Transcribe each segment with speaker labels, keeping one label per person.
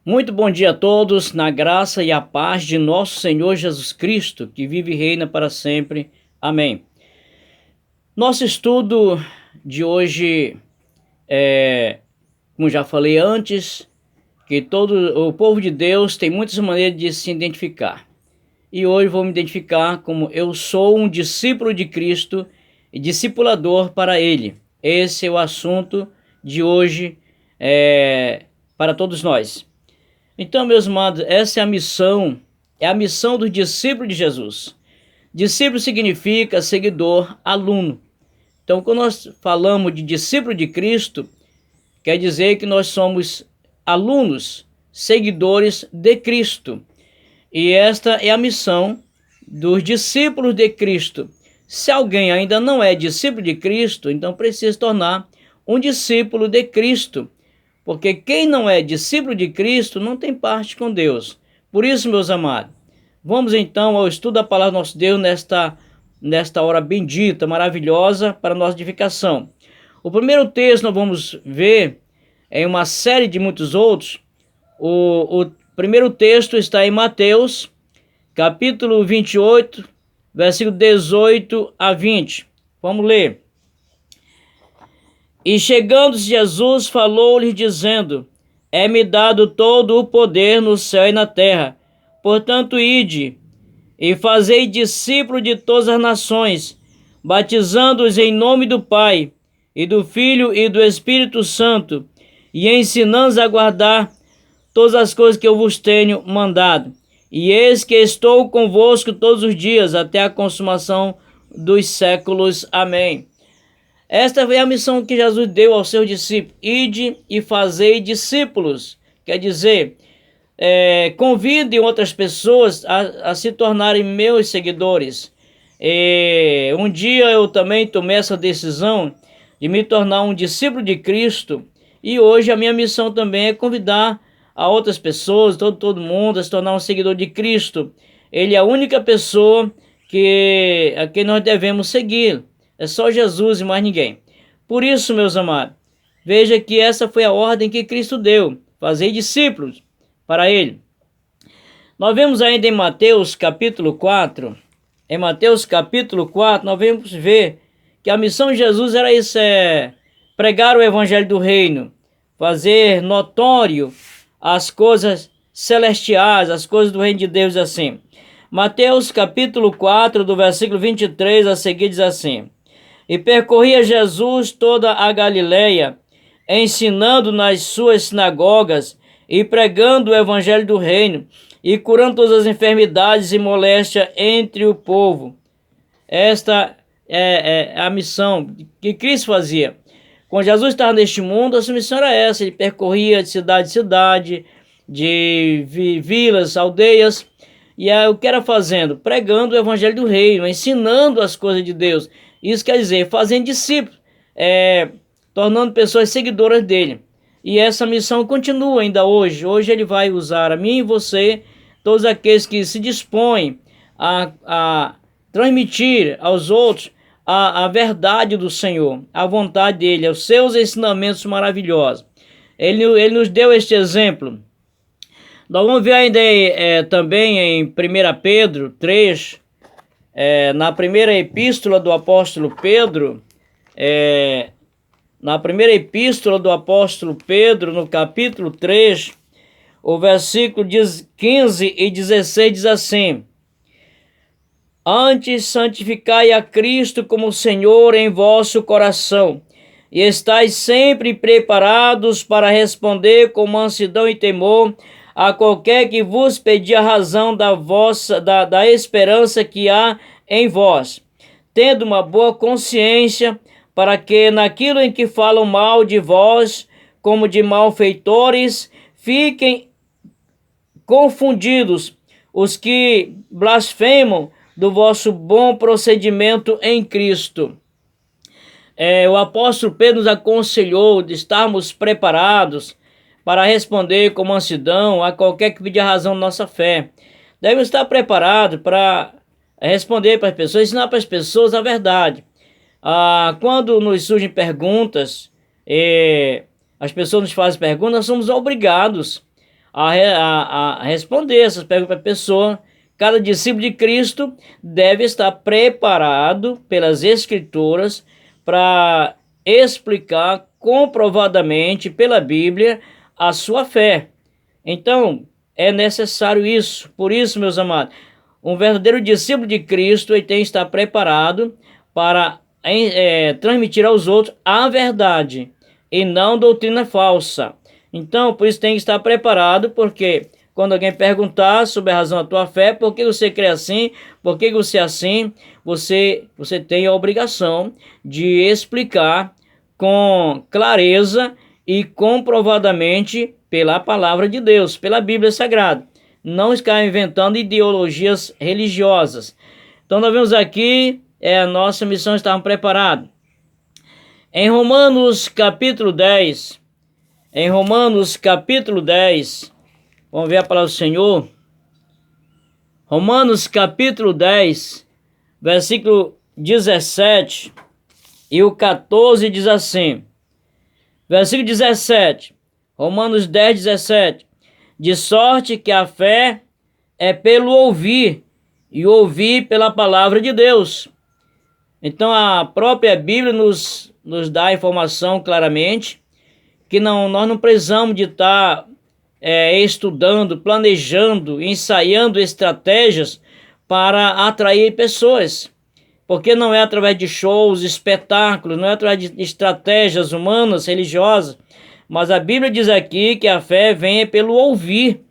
Speaker 1: Muito bom dia a todos, na graça e a paz de nosso Senhor Jesus Cristo, que vive e reina para sempre. Amém. Nosso estudo de hoje como já falei antes, que todo o povo de Deus tem muitas maneiras de se identificar. E hoje vou me identificar como eu sou um discípulo de Cristo e discipulador para Ele. Esse é o assunto de hoje para todos nós. Então, meus amados, essa é a missão do discípulo de Jesus. Discípulo significa seguidor, aluno. Então, quando nós falamos de discípulo de Cristo, quer dizer que nós somos alunos, seguidores de Cristo. E esta é a missão dos discípulos de Cristo. Se alguém ainda não é discípulo de Cristo, então precisa tornar um discípulo de Cristo. Porque quem não é discípulo de Cristo não tem parte com Deus. Por isso, meus amados, vamos então ao estudo da palavra do nosso Deus nesta hora bendita, maravilhosa para a nossa edificação. O primeiro texto nós vamos ver em uma série de muitos outros. O primeiro texto está em Mateus, capítulo 28, versículo 18 a 20. Vamos ler. E chegando Jesus, falou-lhes dizendo: É-me dado todo o poder no céu e na terra. Portanto, ide e fazei discípulos de todas as nações, batizando-os em nome do Pai, e do Filho e do Espírito Santo, e ensinando-os a guardar todas as coisas que eu vos tenho mandado. E eis que estou convosco todos os dias, até a consumação dos séculos. Amém. Esta foi a missão que Jesus deu aos seus discípulos: ide e fazei discípulos. Quer dizer, convidem outras pessoas a se tornarem meus seguidores. Um dia eu também tomei essa decisão de me tornar um discípulo de Cristo, e hoje a minha missão também é convidar a outras pessoas, todo mundo, a se tornar um seguidor de Cristo. Ele é a única pessoa a quem nós devemos seguir. É só Jesus e mais ninguém. Por isso, meus amados, veja que essa foi a ordem que Cristo deu: fazer discípulos para Ele. Nós vemos ainda em Mateus capítulo 4, nós vamos ver que a missão de Jesus era isso, pregar o evangelho do reino, fazer notório as coisas celestiais, as coisas do reino de Deus, assim. Mateus capítulo 4, do versículo 23 a seguir, diz assim: E percorria Jesus toda a Galileia, ensinando nas suas sinagogas e pregando o evangelho do reino, e curando todas as enfermidades e moléstias entre o povo. Esta é a missão que Cristo fazia. Quando Jesus estava neste mundo, a sua missão era essa: ele percorria de cidade em cidade, de vilas, aldeias, e o que era fazendo? Pregando o evangelho do reino, ensinando as coisas de Deus. Isso quer dizer, fazendo discípulos, tornando pessoas seguidoras dele. E essa missão continua ainda hoje. Hoje ele vai usar a mim e você, todos aqueles que se dispõem a transmitir aos outros a verdade do Senhor, a vontade dele, os seus ensinamentos maravilhosos. Ele nos deu este exemplo. Nós vamos ver ainda também em 1 Pedro 3, na primeira epístola do apóstolo Pedro, no capítulo 3, o versículo 15 e 16 diz assim: Antes santificai a Cristo como Senhor em vosso coração, e estais sempre preparados para responder com mansidão e temor a qualquer que vos pedir a razão da esperança que há em vós, tendo uma boa consciência, para que naquilo em que falam mal de vós, como de malfeitores, fiquem confundidos os que blasfemam do vosso bom procedimento em Cristo. O apóstolo Pedro nos aconselhou de estarmos preparados para responder com mansidão a qualquer que pedir a razão da nossa fé. Devemos estar preparados para responder para as pessoas, ensinar para as pessoas a verdade. Quando nos surgem perguntas, as pessoas nos fazem perguntas, nós somos obrigados a responder essas perguntas para a pessoa. Cada discípulo de Cristo deve estar preparado pelas Escrituras para explicar comprovadamente pela Bíblia a sua fé. Então, é necessário isso. Por isso, meus amados, um verdadeiro discípulo de Cristo ele tem que estar preparado para transmitir aos outros a verdade e não doutrina falsa. Então, por isso tem que estar preparado, porque quando alguém perguntar sobre a razão da tua fé, por que você crê assim, por que você é assim, você tem a obrigação de explicar com clareza e comprovadamente pela palavra de Deus, pela Bíblia Sagrada. Não ficar inventando ideologias religiosas. Então nós vemos aqui, a nossa missão está preparada. Em Romanos capítulo 10, vamos ver a palavra do Senhor. Romanos capítulo 10, versículo 17 e o 14 diz assim. Versículo 17, Romanos 10, 17. De sorte que a fé é pelo ouvir, e ouvir pela palavra de Deus. Então a própria Bíblia nos dá a informação claramente que nós não precisamos de estar estudando, planejando, ensaiando estratégias para atrair pessoas. Porque não é através de shows, espetáculos, não é através de estratégias humanas, religiosas, mas a Bíblia diz aqui que a fé vem pelo ouvir,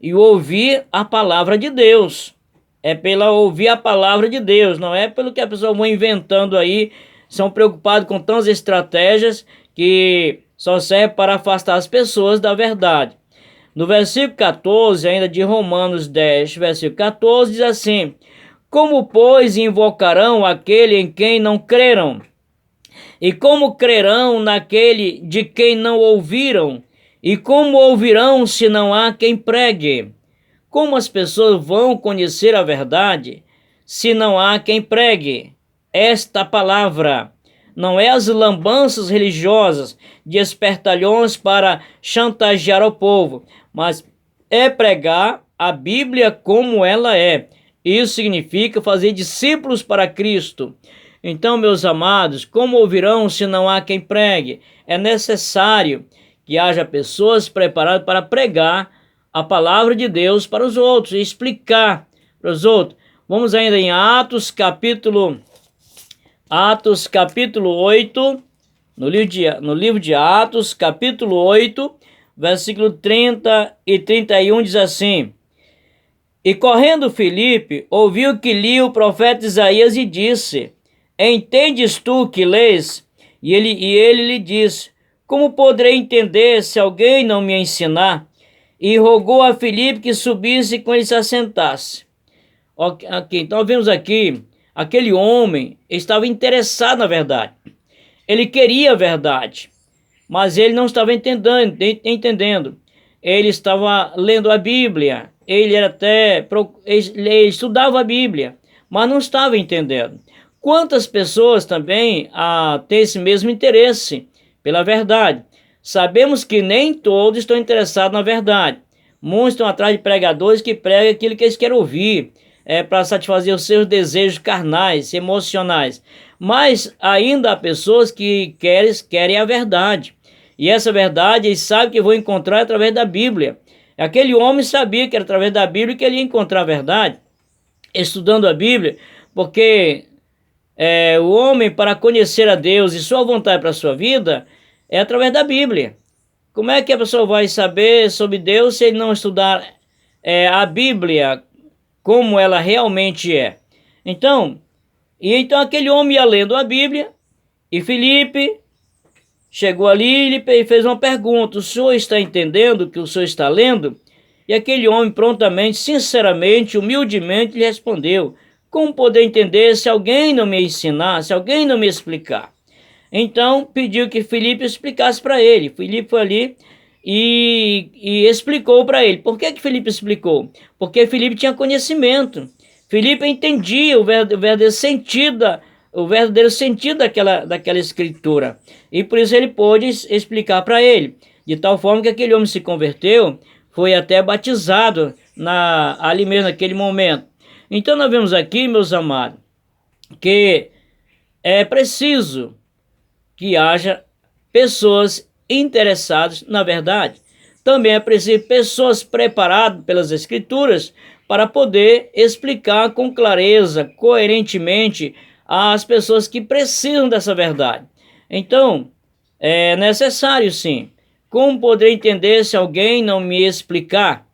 Speaker 1: e ouvir a palavra de Deus. É pela ouvir a palavra de Deus, não é pelo que a pessoa vai inventando aí, são preocupados com tantas estratégias que só servem para afastar as pessoas da verdade. No versículo 14, ainda de Romanos 10, versículo 14, diz assim: como, pois, invocarão aquele em quem não creram? E como crerão naquele de quem não ouviram? E como ouvirão se não há quem pregue? Como as pessoas vão conhecer a verdade se não há quem pregue? Esta palavra não é as lambanças religiosas de espertalhões para chantagear o povo, mas é pregar a Bíblia como ela é. Isso significa fazer discípulos para Cristo. Então, meus amados, como ouvirão se não há quem pregue? É necessário que haja pessoas preparadas para pregar a palavra de Deus para os outros e explicar para os outros. Vamos ainda em Atos capítulo 8, no livro de Atos, capítulo 8, versículo 30 e 31 diz assim: e correndo Filipe, ouviu que lia o profeta Isaías e disse: entendes tu que lês? E ele lhe disse: como poderei entender se alguém não me ensinar? E rogou a Filipe que subisse e com ele se assentasse. Okay, então vemos aqui, aquele homem estava interessado na verdade. Ele queria a verdade, mas ele não estava entendendo. Ele estava lendo a Bíblia, ele estudava a Bíblia, mas não estava entendendo. Quantas pessoas também têm esse mesmo interesse pela verdade? Sabemos que nem todos estão interessados na verdade. Muitos estão atrás de pregadores que pregam aquilo que eles querem ouvir, para satisfazer os seus desejos carnais, emocionais. Mas ainda há pessoas que querem a verdade. E essa verdade eles sabem que vão encontrar através da Bíblia. Aquele homem sabia que era através da Bíblia que ele ia encontrar a verdade, estudando a Bíblia, porque o homem, para conhecer a Deus e sua vontade para a sua vida, é através da Bíblia. Como é que a pessoa vai saber sobre Deus se ele não estudar a Bíblia como ela realmente é? Então aquele homem ia lendo a Bíblia, e Filipe chegou ali e fez uma pergunta: o senhor está entendendo o que o senhor está lendo? E aquele homem prontamente, sinceramente, humildemente lhe respondeu: como poder entender se alguém não me ensinar, se alguém não me explicar? Então pediu que Filipe explicasse para ele. Filipe foi ali e explicou para ele. Por que Filipe explicou? Porque Filipe tinha conhecimento. Filipe entendia o verdadeiro sentido daquela escritura. E por isso ele pôde explicar para ele. De tal forma que aquele homem se converteu. foi até batizado ali mesmo naquele momento. Então nós vemos aqui, meus amados, que é preciso que haja pessoas interessadas na verdade. Também é preciso pessoas preparadas pelas Escrituras para poder explicar com clareza, coerentemente, às pessoas que precisam dessa verdade. Então, é necessário sim. Como poder entender se alguém não me explicar?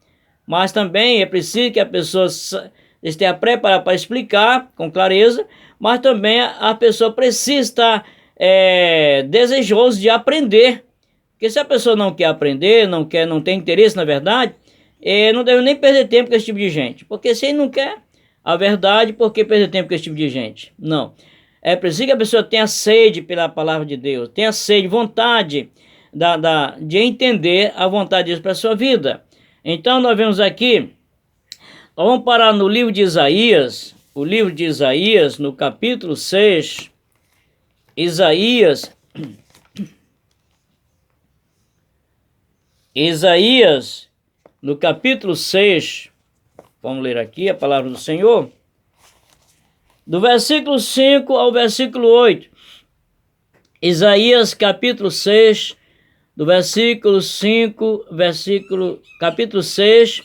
Speaker 1: Mas também é preciso que a pessoa esteja preparada para explicar com clareza, mas também a pessoa precisa estar desejoso de aprender. Porque se a pessoa não quer aprender, não tem interesse na verdade, não deve nem perder tempo com esse tipo de gente. Porque se ele não quer a verdade, por que perder tempo com esse tipo de gente? Não. É preciso que a pessoa tenha sede pela palavra de Deus, tenha sede, vontade de entender a vontade de Deus para a sua vida. Então nós vemos aqui, nós vamos parar no livro de Isaías, o livro de Isaías, no capítulo 6, Isaías, no capítulo 6, vamos ler aqui a palavra do Senhor, do versículo 5 ao versículo 8. Isaías capítulo 6, do versículo 5, capítulo 6,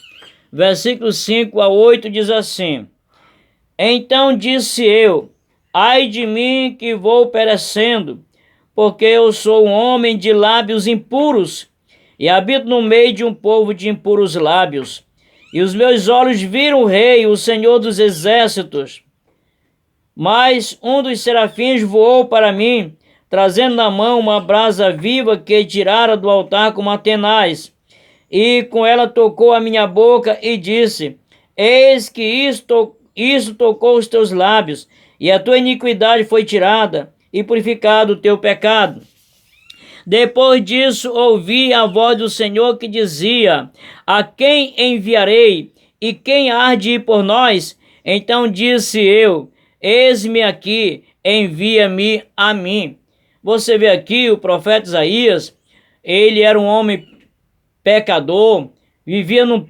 Speaker 1: versículo 5 a 8, diz assim: Então disse eu, ai de mim que vou perecendo, porque eu sou um homem de lábios impuros, e habito no meio de um povo de impuros lábios. E os meus olhos viram o Rei, o Senhor dos exércitos. Mas um dos serafins voou para mim, trazendo na mão uma brasa viva que tirara do altar com uma tenaz. E com ela tocou a minha boca e disse: Eis que isso tocou os teus lábios, e a tua iniquidade foi tirada, e purificado o teu pecado. Depois disso ouvi a voz do Senhor que dizia: A quem enviarei? E quem há de ir por nós? Então disse eu: Eis-me aqui, envia-me a mim. Você vê aqui o profeta Isaías, ele era um homem pecador, vivia no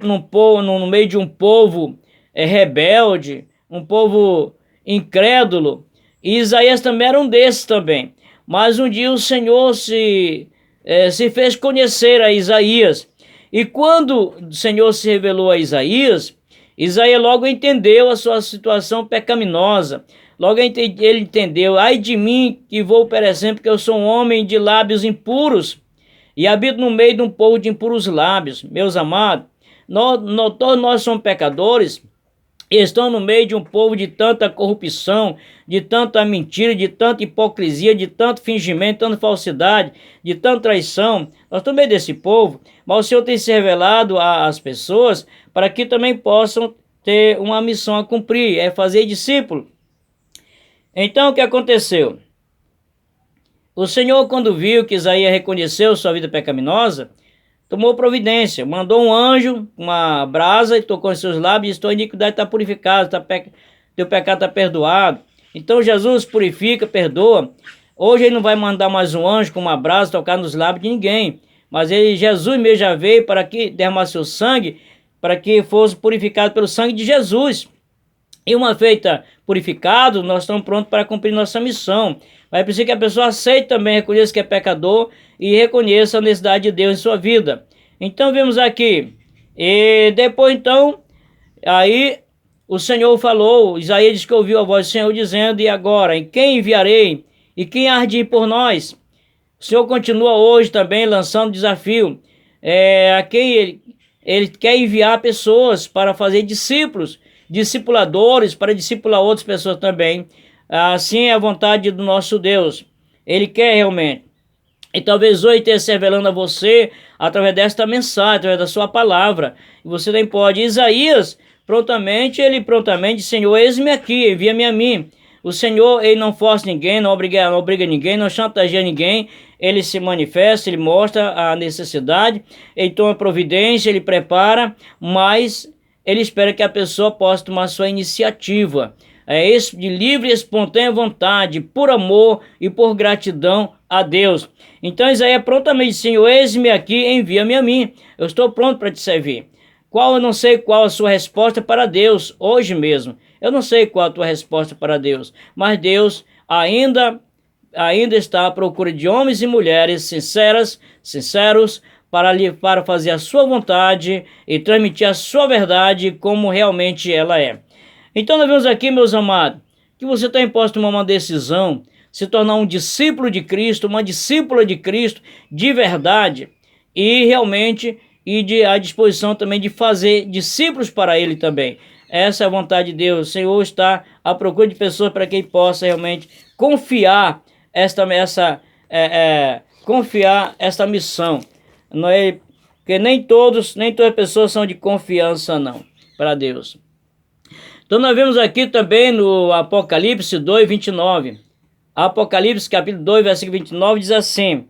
Speaker 1: meio de um povo rebelde, um povo incrédulo. E Isaías também era um desses também. Mas um dia o Senhor se fez conhecer a Isaías. E quando o Senhor se revelou a Isaías, Isaías logo entendeu a sua situação pecaminosa. Logo ele entendeu: ai de mim que vou perecendo, porque eu sou um homem de lábios impuros e habito no meio de um povo de impuros lábios. Meus amados, todos nós somos pecadores, estão no meio de um povo de tanta corrupção, de tanta mentira, de tanta hipocrisia, de tanto fingimento, de tanta falsidade, de tanta traição. Nós estamos no meio desse povo, mas o Senhor tem se revelado às pessoas para que também possam ter uma missão a cumprir, é fazer discípulo. Então o que aconteceu? O Senhor, quando viu que Isaías reconheceu sua vida pecaminosa, tomou providência, mandou um anjo, uma brasa, e tocou em seus lábios, e tua iniquidade está purificada, teu pecado está perdoado. Então Jesus purifica, perdoa. Hoje ele não vai mandar mais um anjo com uma brasa tocar nos lábios de ninguém, mas Jesus mesmo já veio para que derramasse seu sangue, para que fosse purificado pelo sangue de Jesus. E uma feita purificado, nós estamos prontos para cumprir nossa missão. Mas é preciso que a pessoa aceite também, reconheça que é pecador e reconheça a necessidade de Deus em sua vida. Então vemos aqui, e depois então, aí o Senhor falou, Isaías disse que ouviu a voz do Senhor dizendo: e agora, em quem enviarei? E quem há de ir por nós? O Senhor continua hoje também lançando desafio, a quem ele quer enviar pessoas para fazer discípulos, discipuladores, para discipular outras pessoas também. Assim é a vontade do nosso Deus. Ele quer realmente. E talvez hoje esteja se revelando a você através desta mensagem, através da sua palavra. E você nem pode. Isaías, prontamente, Senhor, eis-me aqui, envia-me a mim. O Senhor, ele não força ninguém, não obriga ninguém, não chantageia ninguém. Ele se manifesta, ele mostra a necessidade, ele toma providência, ele prepara, mas ele espera que a pessoa possa tomar sua iniciativa. É isso, de livre e espontânea vontade, por amor e por gratidão a Deus. Então Isaías prontamente disse: Senhor, eis-me aqui, envia-me a mim. Eu estou pronto para te servir. Eu não sei qual a sua resposta para Deus hoje mesmo. Eu não sei qual a tua resposta para Deus. Mas Deus ainda está à procura de homens e mulheres sinceros, para fazer a sua vontade e transmitir a sua verdade como realmente ela é. Então nós vemos aqui, meus amados, que você está imposto a tomar uma decisão, se tornar um discípulo de Cristo, uma discípula de Cristo de verdade, e realmente à disposição também de fazer discípulos para Ele também. Essa é a vontade de Deus. O Senhor está à procura de pessoas para quem possa realmente confiar confiar esta missão. Não é, porque nem todas as pessoas são de confiança não, para Deus. Então nós vemos aqui também no Apocalipse 2, 29. Apocalipse capítulo 2, versículo 29 diz assim: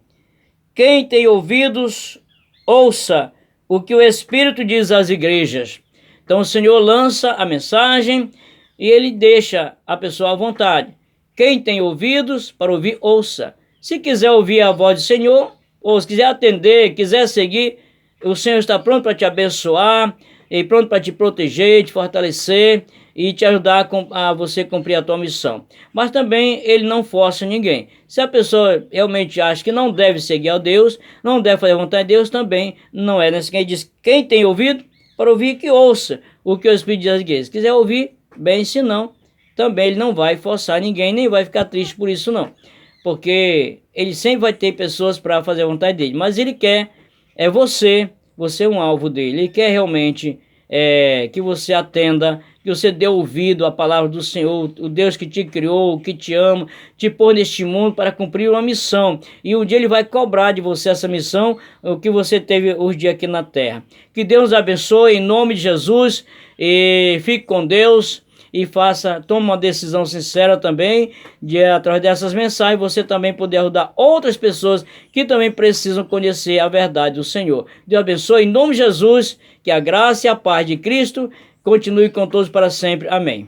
Speaker 1: quem tem ouvidos, ouça o que o Espírito diz às igrejas. Então o Senhor lança a mensagem e Ele deixa a pessoa à vontade. Quem tem ouvidos para ouvir, ouça. Se quiser ouvir a voz do Senhor, ou se quiser atender, quiser seguir, o Senhor está pronto para te abençoar, e pronto para te proteger, te fortalecer e te ajudar a você cumprir a tua missão. Mas também Ele não força ninguém. Se a pessoa realmente acha que não deve seguir a Deus, não deve fazer a vontade de Deus, também não é nesse que Ele diz: quem tem ouvido para ouvir, que ouça o que o Espírito diz às igrejas. Se quiser ouvir, bem, se não, também Ele não vai forçar ninguém, nem vai ficar triste por isso não. Porque Ele sempre vai ter pessoas para fazer a vontade dele. Mas Ele quer, você é um alvo dele. Ele quer realmente que você atenda, que você dê ouvido à palavra do Senhor, o Deus que te criou, que te ama, te pôs neste mundo para cumprir uma missão. E um dia Ele vai cobrar de você essa missão, o que você teve os dias aqui na terra. Que Deus nos abençoe em nome de Jesus, e fique com Deus. E tome uma decisão sincera também, através dessas mensagens, você também poder ajudar outras pessoas que também precisam conhecer a verdade do Senhor. Deus abençoe em nome de Jesus, que a graça e a paz de Cristo continue com todos para sempre. Amém.